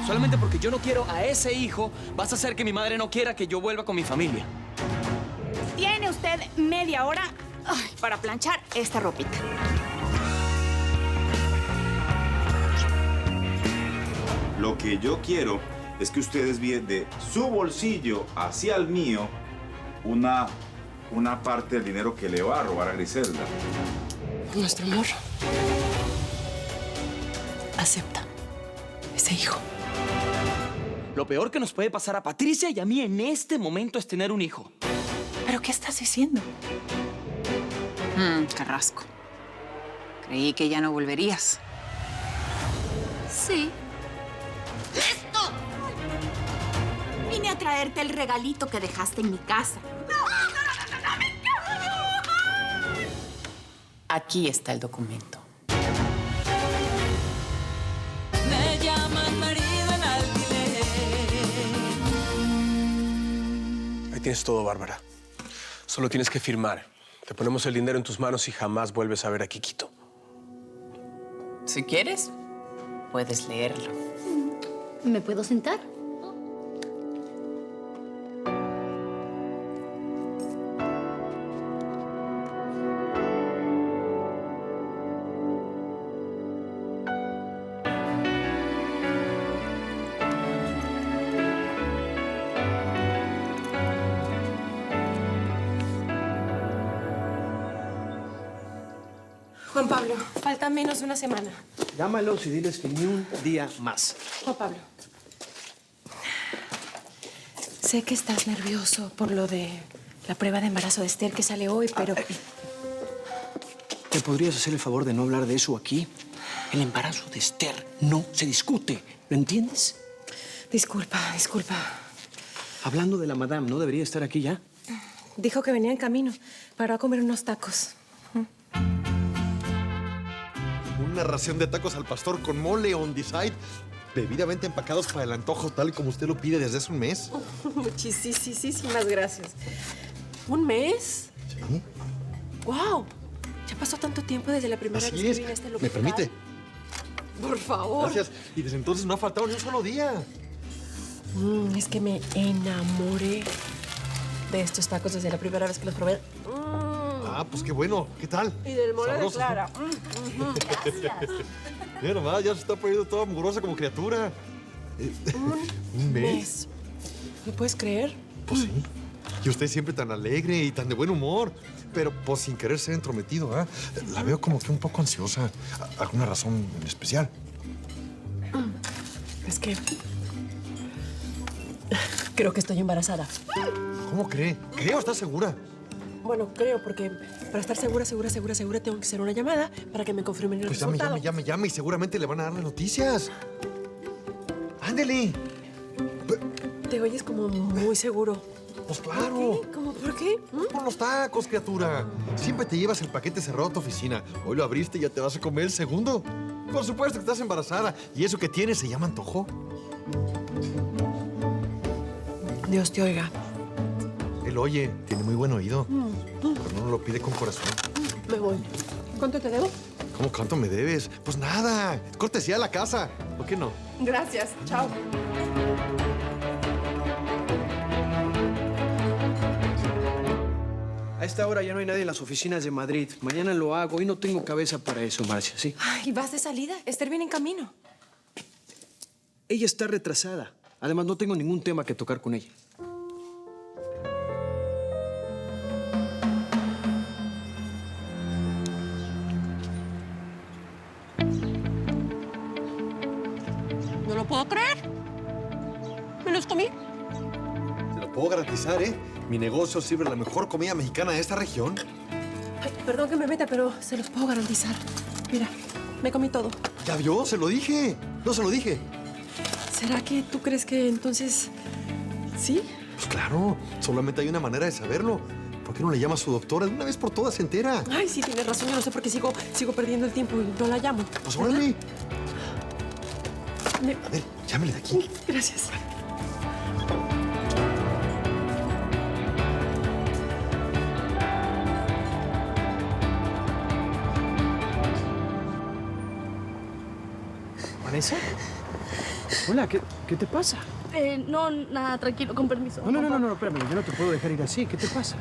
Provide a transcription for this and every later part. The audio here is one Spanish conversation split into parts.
Solamente porque yo no quiero a ese hijo, vas a hacer que mi madre no quiera que yo vuelva con mi familia. Tiene usted media hora para planchar esta ropita. Lo que yo quiero es que ustedes envíen de su bolsillo hacia el mío una parte del dinero que le va a robar a Griselda. Nuestro amor. Acepta ese hijo. Lo peor que nos puede pasar a Patricia y a mí en este momento es tener un hijo. ¿Pero qué estás diciendo? Carrasco. Creí que ya no volverías. Sí. ¡Esto! Vine a traerte el regalito que dejaste en mi casa. Aquí está el documento. Me llaman marido en alquiler. Ahí tienes todo, Bárbara. Solo tienes que firmar. Te ponemos el dinero en tus manos y jamás vuelves a ver a Kikito. Si quieres, puedes leerlo. ¿Me puedo sentar? Juan Pablo, falta menos de una semana. Llámalos y diles que ni un día más. Juan Pablo. Sé que estás nervioso por lo de la prueba de embarazo de Esther que sale hoy, pero... ¿Te podrías hacer el favor de no hablar de eso aquí? El embarazo de Esther no se discute. ¿Lo entiendes? Disculpa. Hablando de la madame, ¿no debería estar aquí ya? Dijo que venía en camino para comer unos tacos. Una ración de tacos al pastor con mole on the side, debidamente empacados para el antojo, tal y como usted lo pide desde hace un mes. Muchísimas gracias. ¿Un mes? Sí. ¡Guau! Ya pasó tanto tiempo desde la primera vez que vine a este local. ¿Me permite? Por favor. Gracias. Y desde entonces no ha faltado ni un solo día. Es que me enamoré de estos tacos desde la primera vez que los probé. Ah, pues qué bueno. ¿Qué tal? Y del mole de Sabroso. Clara. Gracias. Mira nomás, ya se está poniendo toda mugrosa como criatura. ¿Un mes? ¿Me puedes creer? Pues sí. Y usted siempre tan alegre y tan de buen humor. Pero pues sin querer ser entrometido, ¿ah? La veo como que un poco ansiosa. ¿Alguna razón en especial? Es que... creo que estoy embarazada. ¿Cómo cree? ¿Cree o está segura? Bueno, creo, porque para estar segura, tengo que hacer una llamada para que me confirmen el Pues resultado. llame y seguramente le van a dar las noticias. ¡Ándele! Te oyes como muy seguro. Pues claro. ¿Cómo? ¿Por qué? Por los tacos, criatura. Siempre te llevas el paquete cerrado a tu oficina. Hoy lo abriste y ya te vas a comer el segundo. Por supuesto que estás embarazada. ¿Y eso que tienes se llama antojo? Dios te oiga. Él oye, tiene muy buen oído. Pero no lo pide con corazón. Me voy. ¿Cuánto te debo? ¿Cómo cuánto me debes? Pues nada, cortesía de la casa. ¿Por qué no? Gracias. Chao. A esta hora ya no hay nadie en las oficinas de Madrid. Mañana lo hago. Hoy no tengo cabeza para eso, Marcia, ¿sí? Ay, ¿vas de salida? Esther viene en camino. Ella está retrasada. Además, no tengo ningún tema que tocar con ella. No lo puedo creer. Me los comí. Te lo puedo garantizar, ¿eh? Mi negocio sirve la mejor comida mexicana de esta región. Ay, perdón que me meta, pero se los puedo garantizar. Mira, me comí todo. ¿Ya vio? Se lo dije. No se lo dije. ¿Será que tú crees que entonces sí? Pues claro, solamente hay una manera de saberlo. ¿Por qué no le llama a su doctora? De una vez por todas se entera. Ay, sí, tienes razón. Yo no sé por qué sigo perdiendo el tiempo y no la llamo. Pues órale. Me- A ver, llámele de aquí. Gracias. ¿Vanessa? Hola, ¿qué te pasa? No, nada, tranquilo, con permiso. No, espérame, yo no te puedo dejar ir así. ¿Qué te pasa?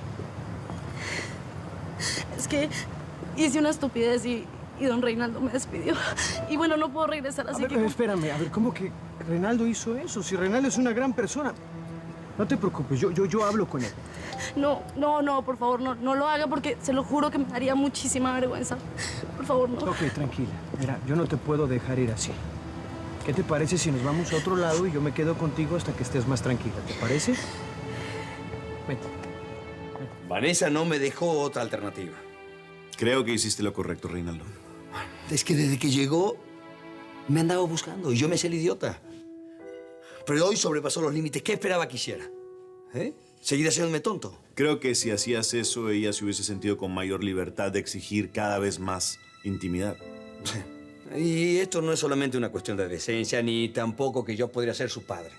Es que hice una estupidez y don Reinaldo me despidió. Y bueno, no puedo regresar, así que... Espérame, a ver, ¿cómo que Reinaldo hizo eso? Si Reinaldo es una gran persona. No te preocupes, yo hablo con él. No, por favor, no lo haga porque se lo juro que me daría muchísima vergüenza. Por favor, no. Ok, tranquila. Mira, yo no te puedo dejar ir así. ¿Qué te parece si nos vamos a otro lado y yo me quedo contigo hasta que estés más tranquila? ¿Te parece? Vente. Vanessa no me dejó otra alternativa. Creo que hiciste lo correcto, Reinaldo. Es que desde que llegó me andaba buscando y yo me hice el idiota. Pero hoy sobrepasó los límites. ¿Qué esperaba que hiciera? ¿Seguir haciéndome tonto? Creo que si hacías eso, ella se hubiese sentido con mayor libertad de exigir cada vez más intimidad. Y esto no es solamente una cuestión de decencia, ni tampoco que yo podría ser su padre.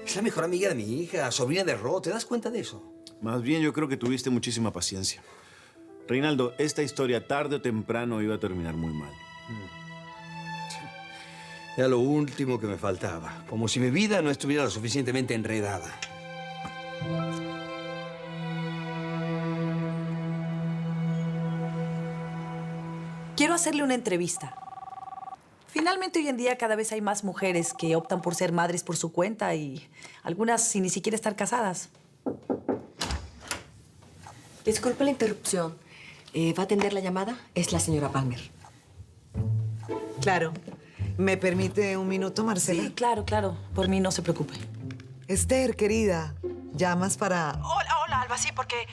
Es la mejor amiga de mi hija, sobrina de Ro. ¿Te das cuenta de eso? Más bien, yo creo que tuviste muchísima paciencia. Reinaldo, esta historia tarde o temprano iba a terminar muy mal. Era lo último que me faltaba. Como si mi vida no estuviera lo suficientemente enredada. Quiero hacerle una entrevista. Finalmente, hoy en día cada vez hay más mujeres que optan por ser madres por su cuenta y algunas sin ni siquiera estar casadas. Disculpe la interrupción. ¿Va a atender la llamada? Es la señora Palmer. Claro. ¿Me permite un minuto, Marcela? Sí, claro. Por mí no se preocupe. Esther, querida, ¿llamas para...? Hola, Alba, sí, porque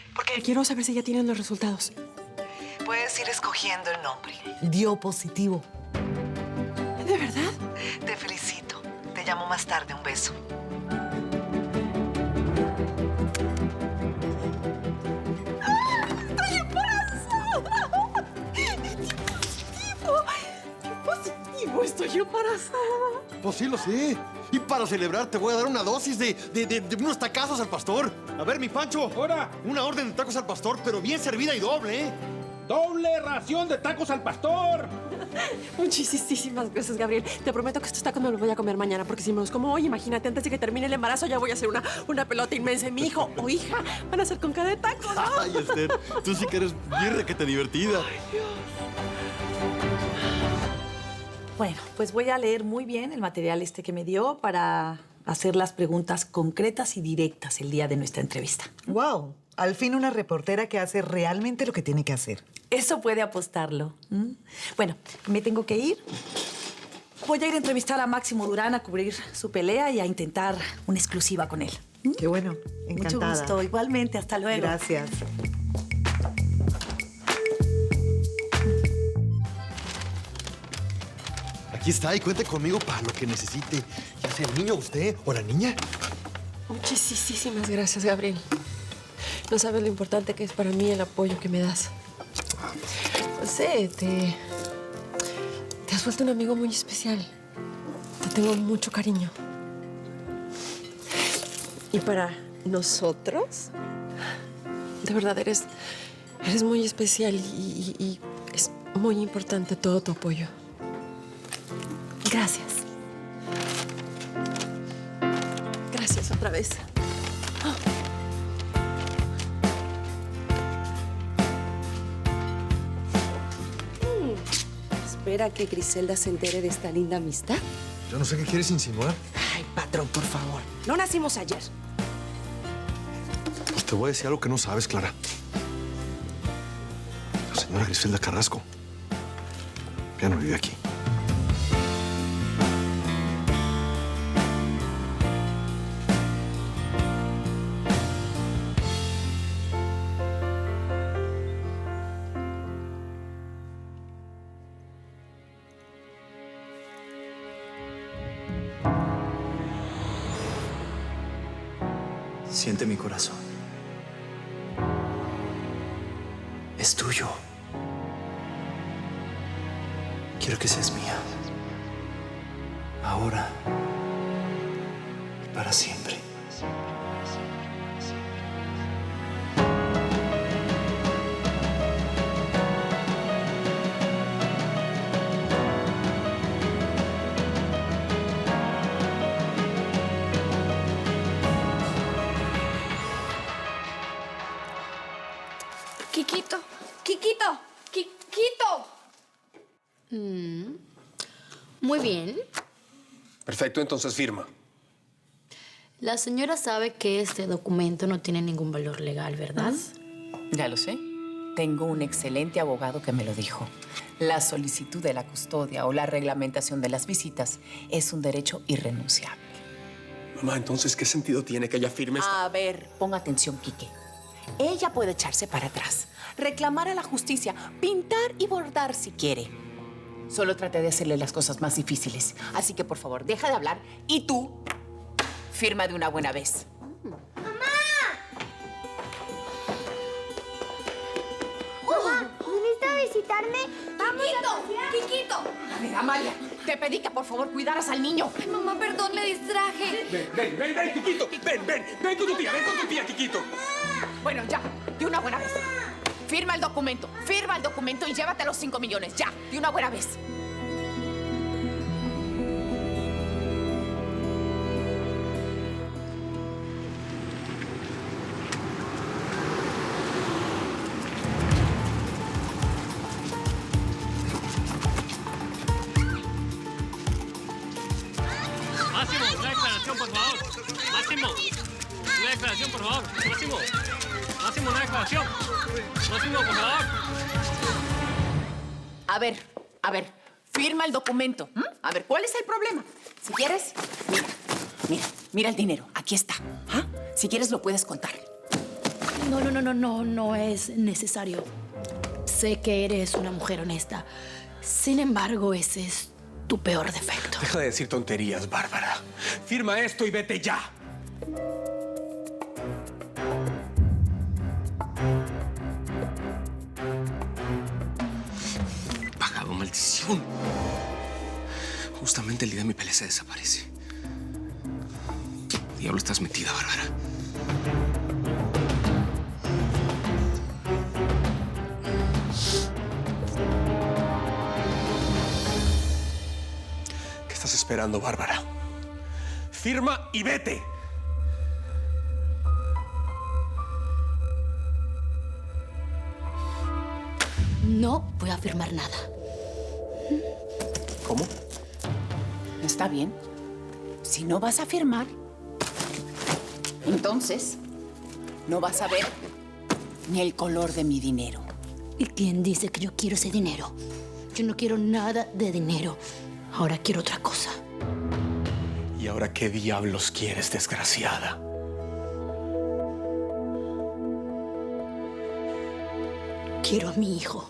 quiero saber si ya tienen los resultados. Puedes ir escogiendo el nombre. Dio positivo. ¿De verdad? Te felicito. Te llamo más tarde. Un beso. ¡Estoy embarazada! ¡Qué positivo! ¡Estoy embarazada! Pues sí, lo sé. Y para celebrar te voy a dar una dosis de unos tacazos al pastor. A ver, mi Pancho. ¡Ahora! Una orden de tacos al pastor, pero bien servida y doble, ¿eh? ¡Doble ración de tacos al pastor! Muchísimas gracias, Gabriel. Te prometo que estos tacos me los voy a comer mañana, porque si me los como hoy, imagínate, antes de que termine el embarazo ya voy a hacer una pelota inmensa. Y mi hijo o hija van a ser con cada de tacos, ¿no? Ay, Esther, tú sí que eres bien requete divertida. Ay, Dios. Bueno, pues voy a leer muy bien el material que me dio para hacer las preguntas concretas y directas el día de nuestra entrevista. ¡Wow! Al fin una reportera que hace realmente lo que tiene que hacer. Eso puede apostarlo. Bueno, me tengo que ir. Voy a ir a entrevistar a Máximo Durán a cubrir su pelea y a intentar una exclusiva con él. Qué bueno, encantada. Mucho gusto. Igualmente, hasta luego. Gracias. Aquí está y cuente conmigo para lo que necesite. Ya sea el niño, usted o la niña. Muchísimas gracias, Gabriel. No sabes lo importante que es para mí el apoyo que me das. No sé, te has vuelto un amigo muy especial. Te tengo mucho cariño. Y para nosotros, de verdad, eres muy especial y es muy importante todo tu apoyo. Gracias. Gracias otra vez. ¿Espera que Griselda se entere de esta linda amistad? Yo no sé qué quieres insinuar. Ay, patrón, por favor. No nacimos ayer. Pues te voy a decir algo que no sabes, Clara. La señora Griselda Carrasco ya no vive aquí. Siente mi corazón. Es tuyo. Quiero que seas mía. Ahora y para siempre. Quiquito, Quiquito, Quiquito. Muy bien. Perfecto, entonces firma. La señora sabe que este documento no tiene ningún valor legal, ¿verdad? Ya lo sé. Tengo un excelente abogado que me lo dijo. La solicitud de la custodia o la reglamentación de las visitas es un derecho irrenunciable. Mamá, entonces, ¿qué sentido tiene que ella firme esta? A ver, ponga atención, Quique. Ella puede echarse para atrás, reclamar a la justicia, pintar y bordar si quiere. Solo traté de hacerle las cosas más difíciles. Así que, por favor, deja de hablar y tú firma de una buena vez. ¿Viniste a visitarme? ¡Vamos ¡Quiquito! A ver, Amalia, te pedí que por favor cuidaras al niño. Ay, mamá, perdón, me distraje. Ven, Quiquito. Ven con tu tía, Quiquito. Bueno, ya, de una buena vez. Firma el documento y llévate los 5 millones. Ya, de una buena vez. Máximo, una declaración, por favor. Máximo, una declaración, por favor. Máximo, una declaración. Máximo, por favor. A ver, firma el documento. A ver, ¿cuál es el problema? Si quieres, mira el dinero. Aquí está. ¿Ah? Si quieres, lo puedes contar. No es necesario. Sé que eres una mujer honesta. Sin embargo, ese es tu peor defecto. Deja de decir tonterías, Bárbara. Firma esto y vete ya. Pagado, maldición. Justamente el día de mi pelea se desaparece. Diablo, estás metida, Bárbara. ¿Qué estás esperando, Bárbara? Firma y vete. No voy a firmar nada. ¿Cómo? Está bien. Si no vas a firmar, entonces no vas a ver ni el color de mi dinero. ¿Y quién dice que yo quiero ese dinero? Yo no quiero nada de dinero. Ahora quiero otra cosa. ¿Y ahora qué diablos quieres, desgraciada? Quiero a mi hijo.